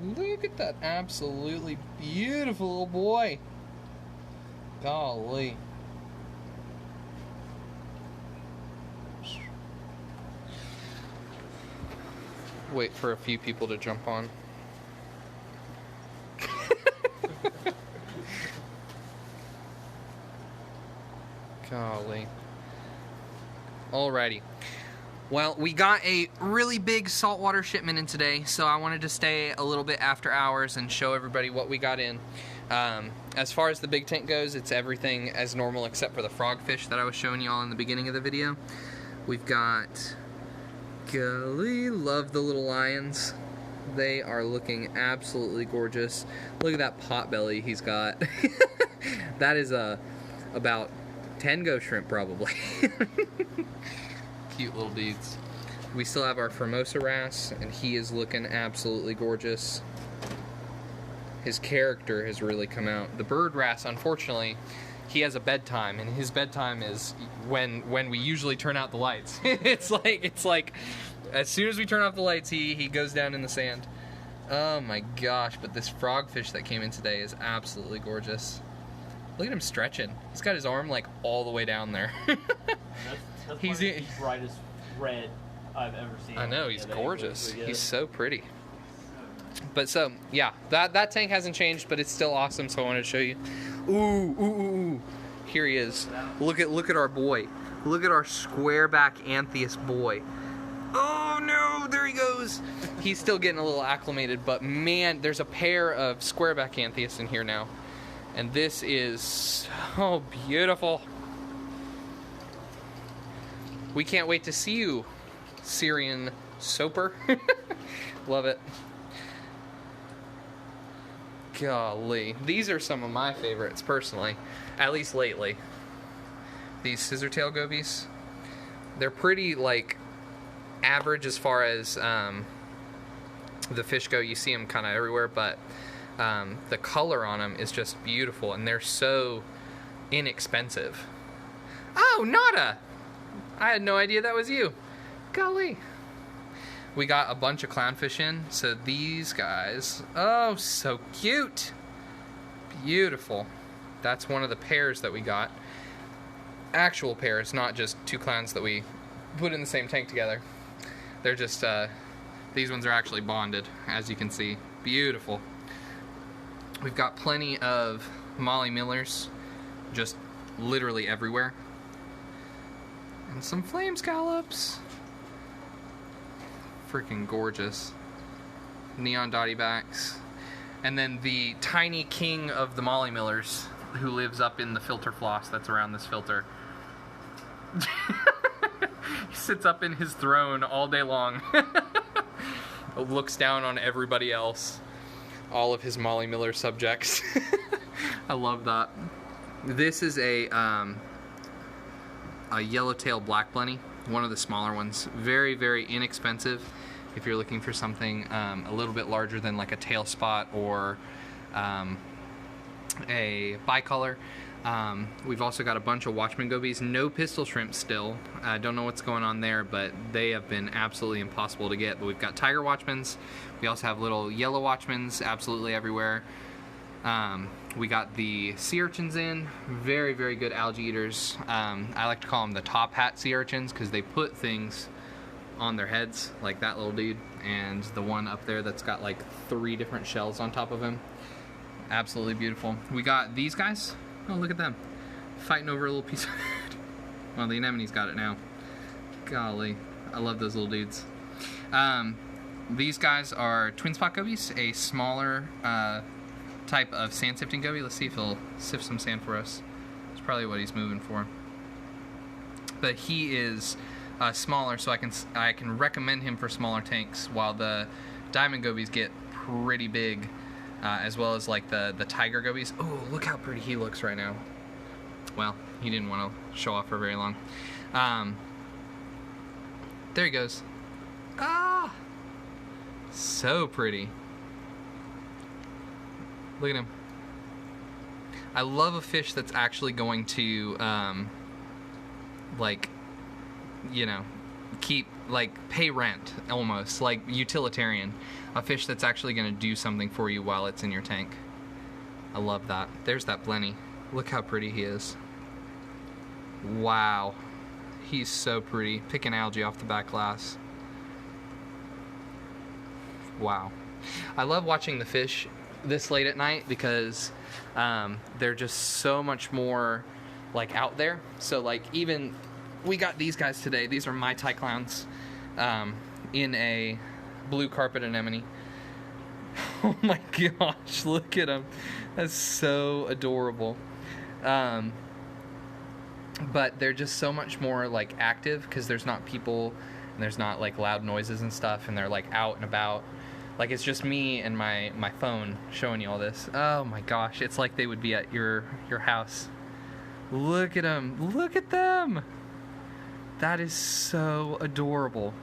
Look at that absolutely beautiful little boy. Golly. Wait for a few people to jump on. Golly. Alrighty. Well, we got a really big saltwater shipment in today, so I wanted to stay a little bit after hours and show everybody what we got in. As far as the big tank goes, it's everything as normal except for the frogfish that I was showing you all in the beginning of the video. We've got... Golly, love the little lions. They are looking absolutely gorgeous. Look at that pot belly he's got. That is about 10 ghost shrimp probably. Cute little dudes. We still have our Formosa wrasse, and he is looking absolutely gorgeous. His character has really come out. The bird wrasse, unfortunately, he has a bedtime, and his bedtime is when we usually turn out the lights. it's like as soon as we turn off the lights, he goes down in the sand. Oh my gosh, but this frogfish that came in today is absolutely gorgeous. Look at him stretching. He's got his arm like all the way down there. That's he's the brightest red I've ever seen. I know, he's gorgeous. He's so pretty. But so, yeah, that tank hasn't changed, but it's still awesome, so I wanted to show you. Ooh. Here he is. Look at our boy. Look at our squareback Anthias boy. Oh no, there he goes. He's still getting a little acclimated, but man, there's a pair of squareback Anthias in here now. And this is so beautiful. We can't wait to see you, Syrian Soper. Love it. Golly. These are some of my favorites, personally. At least lately. These scissortail gobies. They're pretty, like, average as far as the fish go. You see them kind of everywhere, but the color on them is just beautiful, and they're so inexpensive. Oh, Nada! I had no idea that was you. Golly. We got a bunch of clownfish in, so these guys, oh, so cute. Beautiful. That's one of the pairs that we got. Actual pairs, not just two clowns that we put in the same tank together. They're just, these ones are actually bonded, as you can see. Beautiful. We've got plenty of Molly Millers, just literally everywhere. And some flame scallops. Freaking gorgeous. Neon dotty backs. And then the tiny king of the Molly Millers, who lives up in the filter floss that's around this filter. He sits up in his throne all day long. Looks down on everybody else. All of his Molly Miller subjects. I love that. This is a yellowtail black bunny, one of the smaller ones. Very, very inexpensive if you're looking for something a little bit larger than like a tail spot or a bicolor. We've also got a bunch of Watchman gobies. No pistol shrimp still. I don't know what's going on there, but they have been absolutely impossible to get. But we've got tiger watchmans. We also have little yellow watchmans absolutely everywhere. We got the sea urchins in. Very, very good algae eaters. I like to call them the top hat sea urchins because they put things on their heads, like that little dude, and the one up there that's got like 3 different shells on top of him. Absolutely beautiful. We got these guys. Oh, look at them. Fighting over a little piece of head. Well, the anemone's got it now. Golly. I love those little dudes. These guys are twin spot gobies, a smaller type of sand sifting goby. Let's see if he'll sift some sand for us. That's probably what he's moving for. But he is smaller, so I can recommend him for smaller tanks, while the diamond gobies get pretty big, as well as like the tiger gobies. Oh, look how pretty he looks right now. Well, he didn't want to show off for very long. There he goes. Ah, so pretty. Look at him. I love a fish that's actually going to like, you know, pay rent almost, like utilitarian. A fish that's actually going to do something for you while it's in your tank. I love that. There's that blenny. Look how pretty he is. Wow. He's so pretty. Picking algae off the back glass. Wow. I love watching the fish this late at night because they're just so much more like out there. So like even we got these guys today. These are my Thai clowns in a blue carpet anemone. Oh my gosh, look at them. That's so adorable. But they're just so much more like active because there's not people and there's not like loud noises and stuff, and they're like out and about. Like it's just me and my phone showing you all this. Oh my gosh, it's like they would be at your house. Look at them. Look at them. That is so adorable.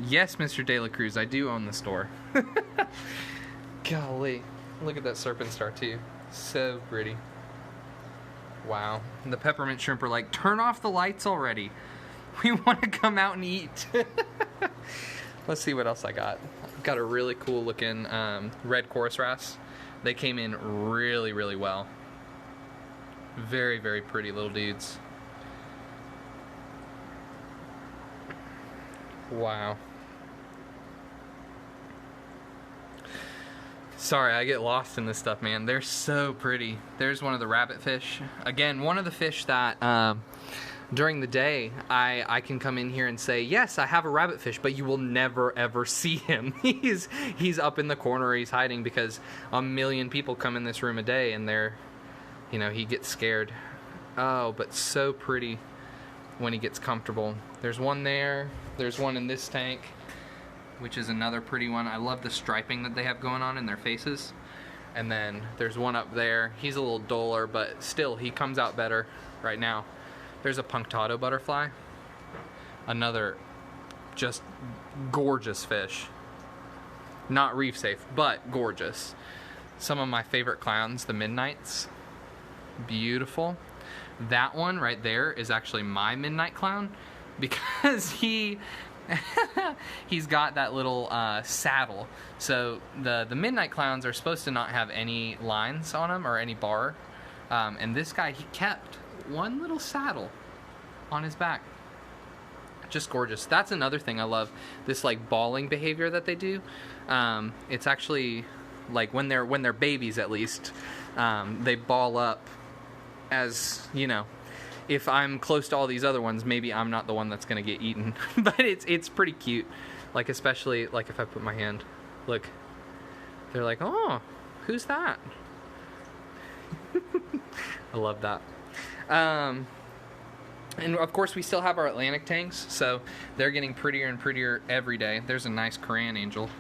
Yes, Mr. De La Cruz, I do own the store. Golly. Look at that serpent star too. So pretty. Wow. And the peppermint shrimp are like, turn off the lights already. We want to come out and eat. Let's see what else I got. I've got a really cool looking red chorus wrasse. They came in really, really well. Very, very pretty little dudes. Wow. Sorry, I get lost in this stuff, man. They're so pretty. There's one of the rabbitfish. Again, one of the fish that during the day I can come in here and say, yes, I have a rabbitfish, but you will never ever see him. He's up in the corner. He's hiding because a million people come in this room a day, and they're, you know, he gets scared. Oh, but so pretty when he gets comfortable. There's one there. There's one in this tank, which is another pretty one. I love the striping that they have going on in their faces. And then there's one up there. He's a little duller, but still, he comes out better right now. There's a punctado butterfly. Another just gorgeous fish. Not reef safe, but gorgeous. Some of my favorite clowns, the midnights. Beautiful. That one right there is actually my midnight clown because he's got that little saddle. So the midnight clowns are supposed to not have any lines on them or any bar. And this guy, he kept one little saddle on his back. Just gorgeous. That's another thing I love, this like balling behavior that they do. It's actually like when they're babies, at least, they ball up. As you know, if I'm close to all these other ones, maybe I'm not the one that's gonna get eaten. But it's pretty cute. Like especially like if I put my hand, look, they're like, oh, who's that? I love that. And of course we still have our Atlantic tanks, so they're getting prettier and prettier every day. There's a nice Korean angel.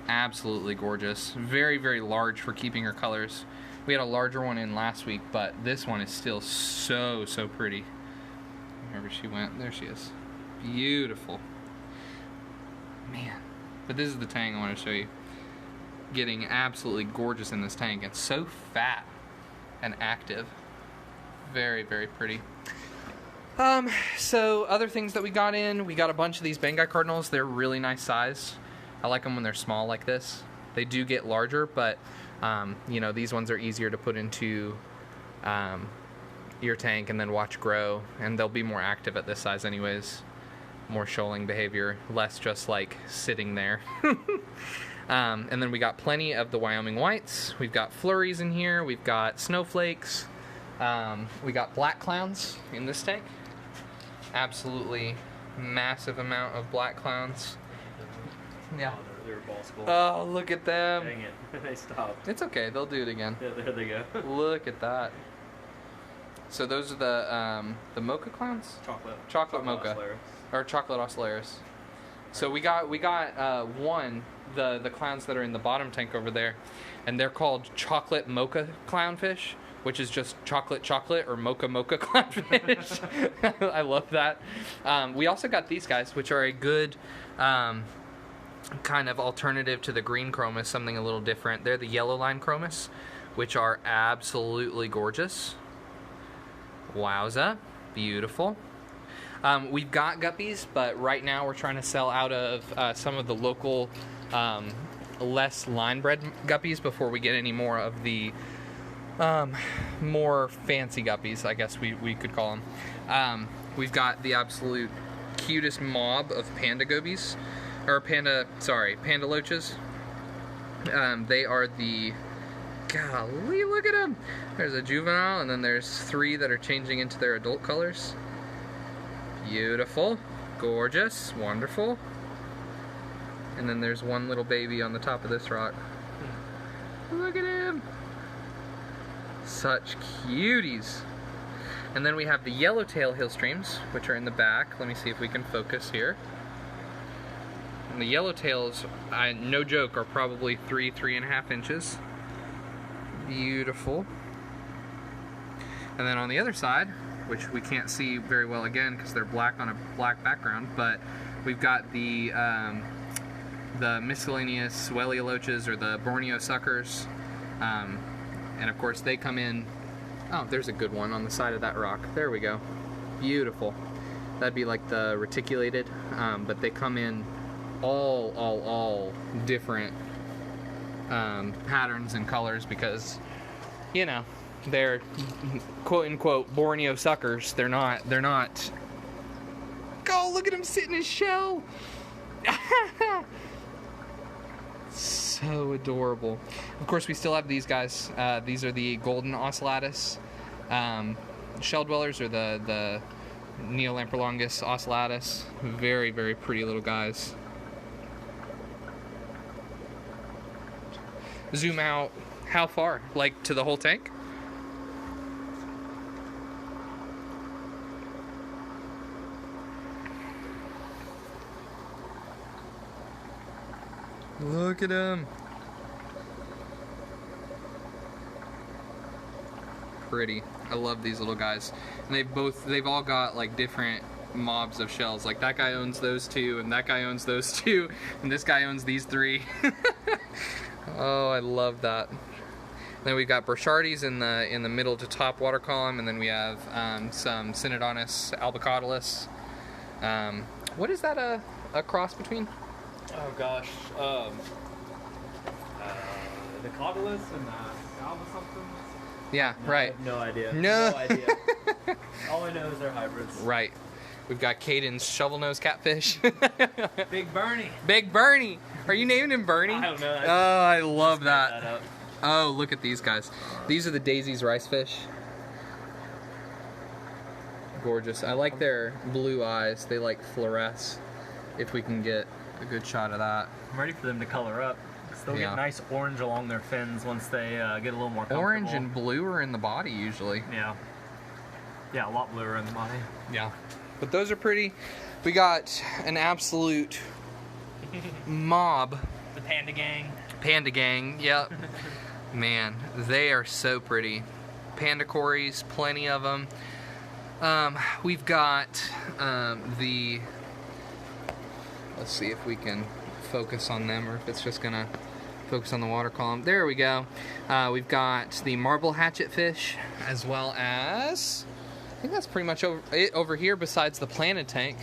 Absolutely gorgeous. Very, very large for keeping her colors. We had a larger one in last week, but this one is still so, so pretty. Wherever she went, there she is. Beautiful. Man. But this is the tank I want to show you. Getting absolutely gorgeous in this tank. It's so fat and active. Very, very pretty. So other things that we got in, we got a bunch of these Bengai cardinals. They're really nice size. I like them when they're small like this. They do get larger, but you know, these ones are easier to put into your tank and then watch grow, and they'll be more active at this size anyways. More shoaling behavior, less just like sitting there. And then we got plenty of the Wyoming whites. We've got flurries in here. We've got snowflakes. We got black clowns in this tank. Absolutely massive amount of black clowns. Yeah. They're balls full. Oh, look at them. Dang it. They stopped. It's okay. They'll do it again. Yeah, there they go. Look at that. So those are the mocha clowns? Chocolate mocha. Or chocolate oscillaris. So we got one, the clowns that are in the bottom tank over there, and they're called chocolate mocha clownfish, which is just chocolate or mocha clownfish. I love that. We also got these guys, which are a good kind of alternative to the green chromis, something a little different. They're the yellow line chromis, which are absolutely gorgeous. Wowza. Beautiful. We've got guppies, but right now we're trying to sell out of some of the local less line-bred guppies before we get any more of the more fancy guppies, I guess we could call them. We've got the absolute cutest mob of panda gobies, or panda loaches. They are the, golly, look at them. There's a juvenile, and then there's 3 that are changing into their adult colors. Beautiful, gorgeous, wonderful. And then there's one little baby on the top of this rock. Look at him. Such cuties. And then we have the yellowtail hill streams, which are in the back. Let me see if we can focus here. And the yellowtails, no joke, are probably 3.5 inches. Beautiful. And then on the other side, which we can't see very well again because they're black on a black background, but we've got the miscellaneous Wellia loaches, or the Borneo suckers, and of course they come in. Oh, there's a good one on the side of that rock. There we go. Beautiful. That'd be like the reticulated, but they come in all different patterns and colors because, you know, they're quote unquote Borneo suckers. They're not. Oh, look at him sit in his shell. So adorable. Of course, we still have these guys. These are the golden ocellatus shell dwellers, or the Neolamprolongus ocellatus. Very, very pretty little guys. Zoom out. How far? Like to the whole tank? Look at him. Pretty. I love these little guys. And they've all got like different mobs of shells. Like that guy owns those 2, and that guy owns those 2, and this guy owns these 3. Oh, I love that. Then we've got Burchardes in the middle to top water column, and then we have some Synodontis albicaudalis. What is that a cross between? Oh gosh, the Caudalis and the Alba something? Yeah, no, right. I have no idea. No idea. All I know is they're hybrids. Right. We've got Caden's shovel-nosed catfish. Big Bernie. Big Bernie. Are you naming him Bernie? I don't know. Oh, I love that. That up. Oh, look at these guys. These are the Daisy's rice fish. Gorgeous. I like their blue eyes. They like fluoresce. If we can get a good shot of that. I'm ready for them to color up. They'll get nice orange along their fins once they get a little more comfortable. Orange and blue are in the body usually. Yeah. Yeah, a lot bluer in the body. Yeah. But those are pretty. We got an absolute mob. The Panda Gang. Panda Gang, yep. Man, they are so pretty. Panda cories, plenty of them. We've got the... Let's see if we can focus on them, or if it's just gonna focus on the water column. There we go. We've got the marble hatchet fish, as well as, I think that's pretty much it over here besides the planted tank.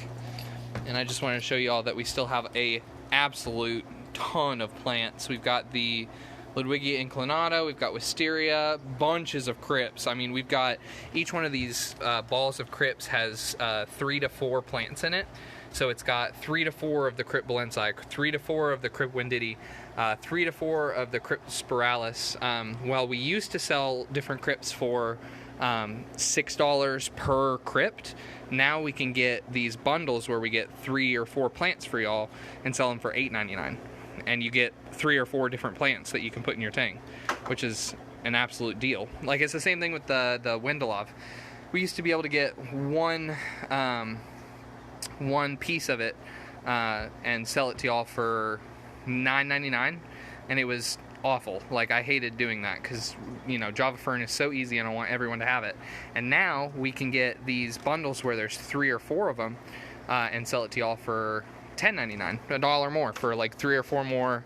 And I just wanted to show you all that we still have a absolute ton of plants. We've got the Ludwigia inclinata, we've got wisteria, bunches of crypts. I mean, we've got, each one of these balls of crypts has 3 to 4 plants in it. So it's got 3 to 4 of the Crypt balenci, 3 to 4 of the Crypt wendidii, 3 to 4 of the Crypt spiralis. Well, we used to sell different crypts for $6 per crypt. Now we can get these bundles where we get 3 or 4 plants for y'all and sell them for $8.99. And you get 3 or 4 different plants that you can put in your tank, which is an absolute deal. Like, it's the same thing with the Wendelov. We used to be able to get one piece of it and sell it to y'all for $9.99, and it was awful. Like, I hated doing that because, you know, Java Fern is so easy and I want everyone to have it. And now we can get these bundles where there's 3 or 4 of them and sell it to y'all for $10.99, $1 more for like 3 or 4 more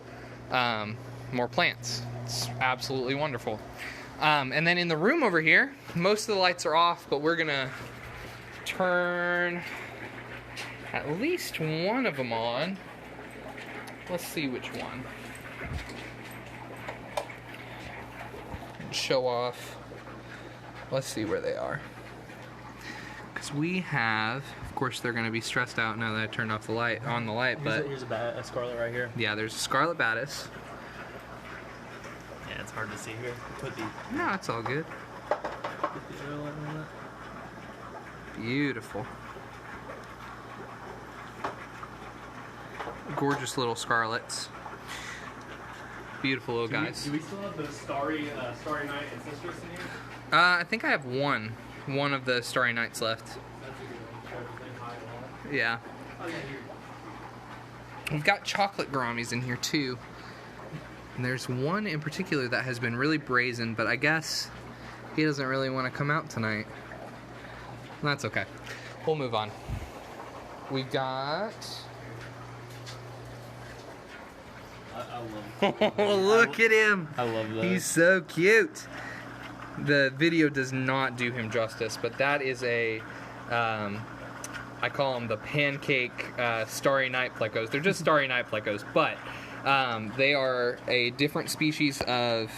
plants. It's absolutely wonderful. And then in the room over here, most of the lights are off, but we're gonna turn at least one of them on. Let's see which one. Show off. Let's see where they are. Because we have, of course, they're going to be stressed out now that I turned off the light, but Here's a scarlet right here. yeah, there's a scarlet batis. Yeah, it's hard to see here. No, it's all good. Put the oil on it. Beautiful. Gorgeous little scarlets. Beautiful little guys. Do we still have the Starry Night and Sisters in here? I think I have one of the Starry Nights left. That's a good one. Show everything high and all. Yeah. Oh, yeah, here. We've got chocolate gouramis in here too. And there's one in particular that has been really brazen, but I guess he doesn't really want to come out tonight. That's okay. We'll move on. We've got... I love Look at him! I love that. He's so cute. The video does not do him justice, but that is a, I call them the pancake Starry Night plecos. They're just Starry Night plecos, but they are a different species of...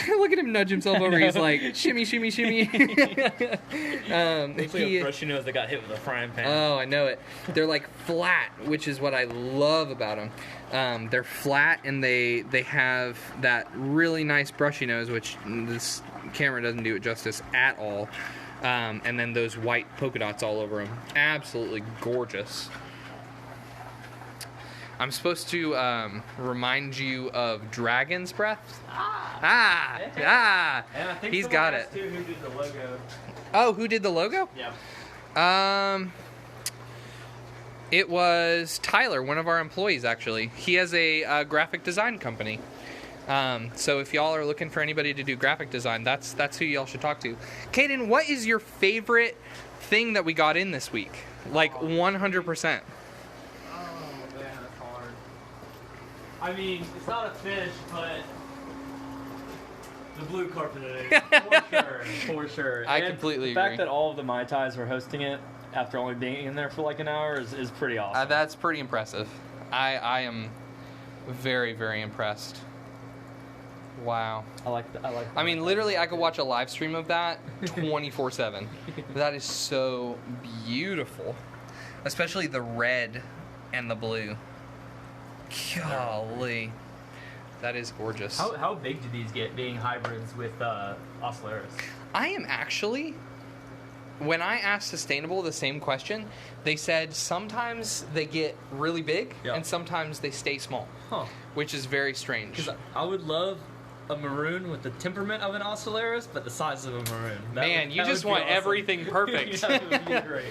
Look at him nudge himself over. He's like, shimmy, shimmy, shimmy. Looks like a brushy nose that got hit with a frying pan. Oh, I know it. They're like flat, which is what I love about them. They're flat and they have that really nice brushy nose, which this camera doesn't do it justice at all. And then those white polka dots all over them. Absolutely gorgeous. I'm supposed to remind you of Dragon's Breath. And I think He's got it. Too, who did the logo. Oh, who did the logo? Yeah. It was Tyler, one of our employees, actually. He has a graphic design company. So if y'all are looking for anybody to do graphic design, that's who y'all should talk to. Caden, what is your favorite thing that we got in this week? Like 100%. I mean, it's not a fish, but the blue carpet is for sure. I completely agree. The fact agree. that all of the Mai Tais were hosting it after only being in there for like an hour is pretty awesome. That's pretty impressive. I am very, very impressed. Wow. I like that. I mean, literally, I could watch a live stream of that 24/7. That is so beautiful, especially the red and the blue. Golly, that is gorgeous. How big do these get being hybrids with Ocellaris? I am actually, when I asked Sustainable the same question, they said sometimes they get really big and sometimes they stay small, which is very strange. Because I would love a maroon with the temperament of an Ocellaris, but the size of a maroon. You just want awesome. Everything perfect. That would be great.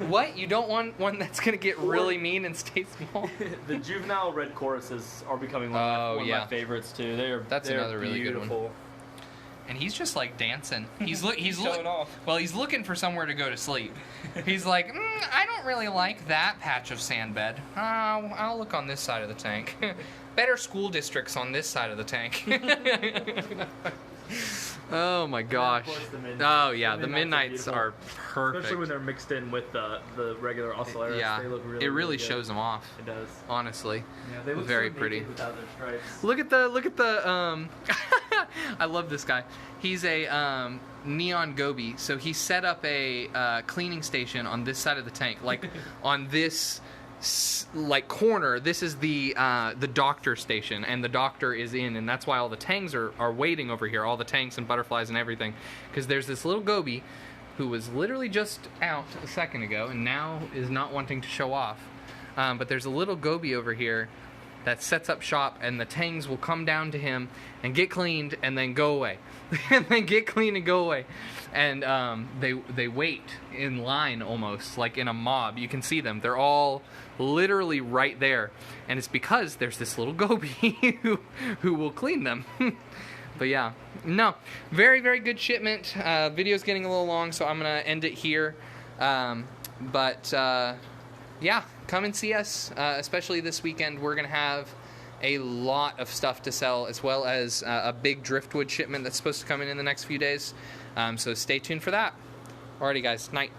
What? You don't want one that's going to get really mean and stay small? The juvenile red choruses are becoming one of my favorites too. That's another really beautiful. Good one. And he's just like dancing. He's showing off. Well, he's looking for somewhere to go to sleep. He's like, I don't really like that patch of sand bed. I'll look on this side of the tank. Better school districts on this side of the tank. Oh my gosh. Oh yeah, the midnights are perfect. Especially when they're mixed in with the regular Ocellaris. Yeah, they look it really good. shows them off. It does. Honestly. Yeah, they look very so pretty. Without their stripes. Look at the I love this guy. He's a neon goby. So he set up a cleaning station on this side of the tank, like on this like corner. This is the doctor station, and the doctor is in, and that's why all the tangs are waiting over here, all the tanks and butterflies and everything, because there's this little goby who was literally just out a second ago and now is not wanting to show off, but there's a little goby over here that sets up shop, and the tangs will come down to him and get cleaned and then go away and then get cleaned and go away. And they wait in line, almost like in a mob. You can see them. They're all literally right there. And it's because there's this little goby who will clean them. But yeah, no, very, very good shipment. Video's getting a little long, so I'm going to end it here. Yeah, come and see us, especially this weekend. We're going to have a lot of stuff to sell, as well as a big driftwood shipment that's supposed to come in the next few days. So stay tuned for that. Alrighty, guys. Night.